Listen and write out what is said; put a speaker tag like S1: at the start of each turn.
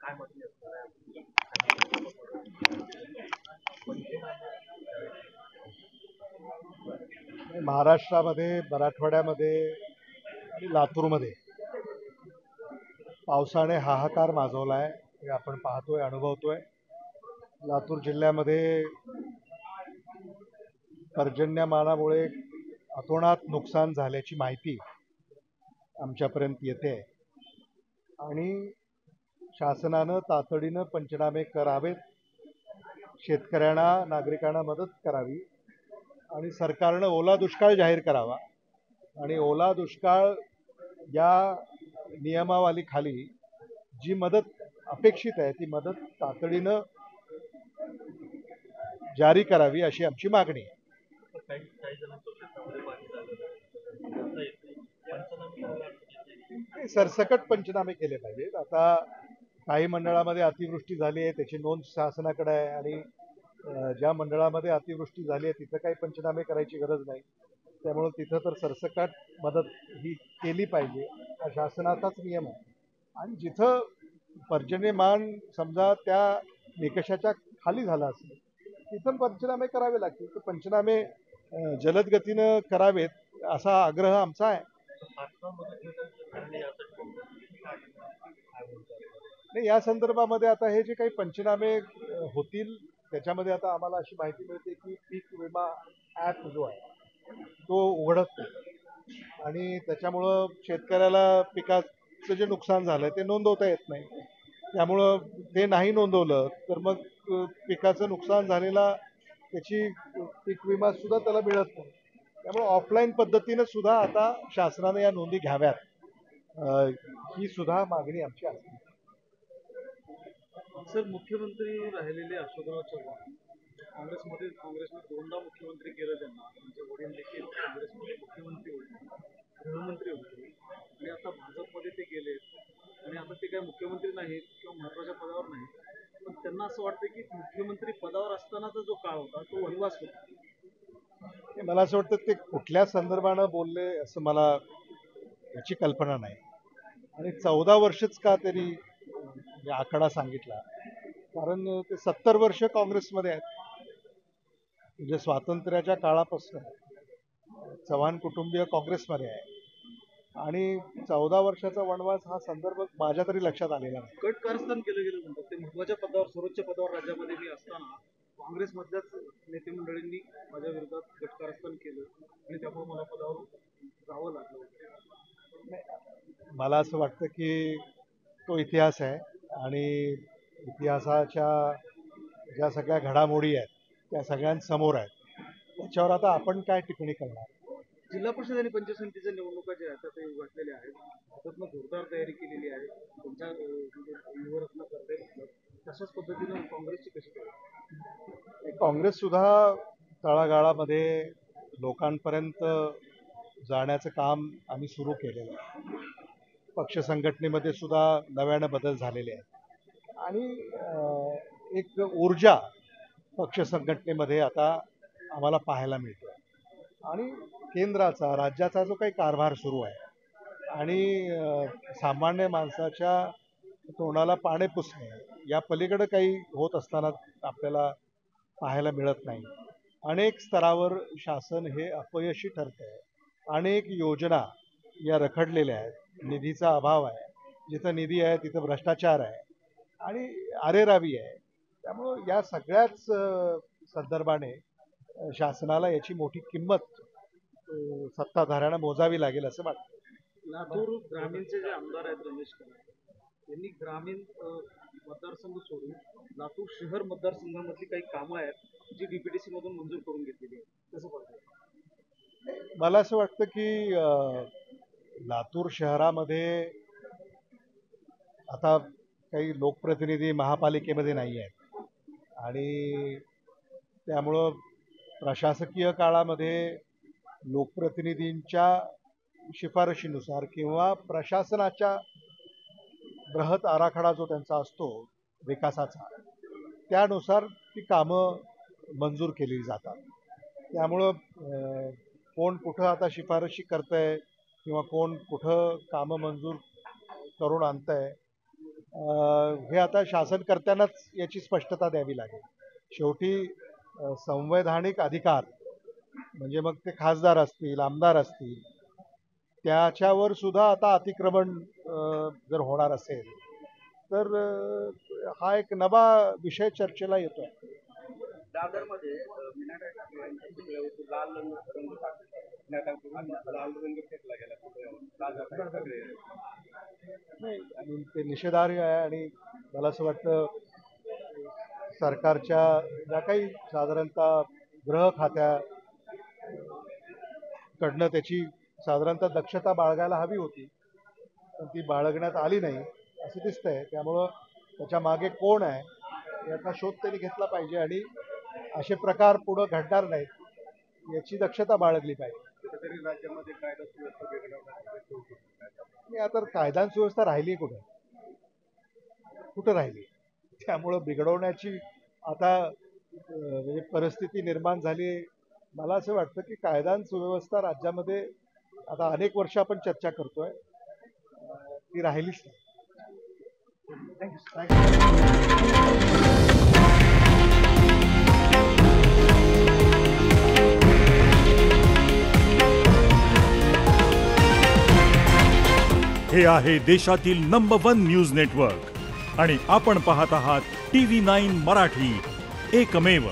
S1: काय म्हटलं
S2: महाराष्ट्रामध्ये, मराठवाड्यामध्ये आणि लातूरमध्ये पावसाने हाहाकार माजवला आहे हे आपण पाहतोय, अनुभवतोय. लातूर जिल्ह्यामध्ये पर्जन्यमानामुळे अतोनात नुकसान झाल्याची माहिती आमच्यापर्यंत येते आणि शासनानं तातडीनं पंचनामे करावेत, शेतकऱ्यांना, नागरिकांना मदत करावी आणि सरकारनं ओला दुष्काळ जाहीर करावा आणि ओला दुष्काळ या नियमावलीखाली जी मदत अपेक्षित आहे ती मदत तातडीनं जारी करावी अशी आमची मागणी आहे. सरसकट पंचनामे केले पाहिजेत. आता काही मंडळामध्ये अतिवृष्टी झाली आहे त्याची नोंद शासनाकडे आहे आणि ज्या मंडळामध्ये अतिवृष्टी झाली आहे तिथं काही पंचनामे करायची गरज नाही. त्यामुळे तिथं तर सरसकट मदत ही केली पाहिजे हा शासनाचाच नियम आहे. आणि जिथं पर्जन्यमान समजा त्या निकषाच्या खाली झाला असेल तिथं पंचनामे करावे लागतील. तर पंचनामे जलद गतीनं करावेत असा आग्रह आमचा आहे. नाही, या संदर्भामध्ये आता हे जे काही पंचनामे होतील त्याच्यामध्ये आता आम्हाला अशी माहिती मिळते की पीक विमा ॲप जो आहे तो उघडत नाही आणि त्याच्यामुळं शेतकऱ्याला पिकाचं जे नुकसान झालं ते नोंदवता येत नाही. त्यामुळं ते नाही नोंदवलं तर मग पिकाचं नुकसान झालेला त्याची पीक विमा सुद्धा त्याला मिळत नाही. त्यामुळे ऑफलाईन पद्धतीनं सुद्धा आता शासनाने या नोंदी घ्याव्यात, ही सुद्धा मागणी आमची असते.
S1: सर, मुख्यमंत्री राहिलेले अशोकराव चव्हाण काँग्रेसने दोनदा मुख्यमंत्री केलं त्यांना. त्यांचे वडील देखील काँग्रेसमध्ये मुख्यमंत्री होते, गृहमंत्री होते आणि आता भाजपमध्ये ते गेले आणि आता ते काही मुख्यमंत्री नाहीत किंवा महत्वाच्या पदावर नाहीत. पण त्यांना असं वाटतं की मुख्यमंत्री पदावर असतानाचा जो काळ होता तो वनवास होता.
S2: मला असं वाटतं ते कुठल्या संदर्भानं बोलले असं मला याची कल्पना नाही. आणि 14 वर्षच का त्यांनी आकडा सांगितला, कारण ते 70 वर्ष काँग्रेसमध्ये आहेत. म्हणजे स्वातंत्र्याच्या काळापासून चव्हाण कुटुंबीय काँग्रेसमध्ये आहे आणि 14 वर्षाचा वनवास हा संदर्भ माझ्या तरी लक्षात आलेला नाही.
S1: गट कारस्थान केलं गेलं म्हणतात. ते महत्वाच्या पदावर, सर्वोच्च पदावर राज्यामध्ये मी असताना काँग्रेसमधल्याच नेते मंडळींनी माझ्या विरोधात गट कारस्थान केलं आणि त्यामुळे मला पदावर जावं लागलं.
S2: मला असं वाटतं की तो इतिहास आहे आणि इतिहासाच्या ज्या सगळ्या घडामोडी आहेत त्या सगळ्यांसमोर आहेत. त्याच्यावर आता आपण काय टिप्पणी करणार.
S1: जिल्हा परिषद आणि पंचायत समितीच्या निवडणुका ज्या आहेत ते उघडलेल्या आहेत. भाजपनं जोरदार तयारी केलेली आहे. त्यांच्या व्यूहरचना करते तशाच पद्धतीनं काँग्रेसची कशी तयारी.
S2: काँग्रेस सुद्धा तळागाळामध्ये लोकांपर्यंत जाण्याचं काम आम्ही सुरू केलेलं आहे. पक्ष संघटनेमध्ये सुद्धा नव्यानं बदल झालेले आहेत आणि एक ऊर्जा पक्ष संघटनेमध्ये आता आम्हाला पाहायला मिळतो आणि केंद्राचा, राज्याचा जो काही कारभार सुरू आहे आणि सामान्य माणसाच्या तोंडाला पाणी पुसणे या पलीकडे काही होत असताना आपल्याला पाहायला मिळत नाही. अनेक स्तरावर शासन हे अपयशी ठरत आहे. अनेक योजना या रखडलेल्या आहेत. निधीचा अभाव आहे. जिथं निधी आहे तिथं भ्रष्टाचार आहे आणि अरेरावी आहे. त्यामुळं या सगळ्याच संदर्भाने शासनाला याची मोठी किंमत सत्ताधाऱ्यांना मोजावी लागेल असं वाटतं.
S1: लातूर ग्रामीणचे जे आमदार आहेत रमेश कदम यांनी ग्रामीण मतदारसंघ सोडून लातूर शहर मतदारसंघामधली काही कामं आहेत जी डीपीटीसी मधून मंजूर करून घेतलेली आहे. कसं पाहताय?
S2: मला असं वाटतं की लातूर शहरामध्ये आता काही लोकप्रतिनिधी महापालिकेमध्ये नाही आहेत आणि त्यामुळं प्रशासकीय काळामध्ये लोकप्रतिनिधींच्या शिफारशीनुसार किंवा प्रशासनाच्या बृहत आराखडा जो त्यांचा असतो विकासाचा त्यानुसार ती कामं मंजूर केली जातात. त्यामुळं कोण कुठं आता शिफारशी करतंय किंवा कोण कुठं कामं मंजूर करून आणतंय हे आता शासनकर्त्यांनाच याची स्पष्टता द्यावी लागेल. शेवटी संवैधानिक अधिकार म्हणजे मग ते खासदार असतील, आमदार असतील, त्याच्यावर सुद्धा आता अतिक्रमण जर होणार असेल तर हा एक नवा विषय चर्चेला येतोय.
S3: दादरमध्ये लाल रंग फेकला गेला
S2: नाही आणि ते निषेधार्ह आहे आणि मला असं वाटतं सरकारच्या ज्या काही साधारणतः गृह खात्याकडनं त्याची साधारणतः दक्षता बाळगायला हवी होती, पण ती बाळगण्यात आली नाही असं दिसतंय. त्यामुळं त्याच्या मागे कोण आहे याचा शोध त्यांनी घेतला पाहिजे आणि असे प्रकार पुढे घडणार नाहीत याची दक्षता बाळगली पाहिजे.
S3: कुठेतरी राज्यामध्ये कायदा सुव्यवस्था बिघडवण्यासाठी
S2: आता कायदा आणि सुव्यवस्था राहिली कुठं राहिली. त्यामुळं बिघडवण्याची आता म्हणजे परिस्थिती निर्माण झाली. मला असं वाटतं की कायदा आणि सुव्यवस्था राज्यामध्ये आता अनेक वर्ष आपण चर्चा करतोय ती राहिलीच नाही.
S4: हे आहे देशातील नंबर 1 न्यूज नेटवर्क आणि आपण पाहत आहात TV9 मराठी, एकमेव.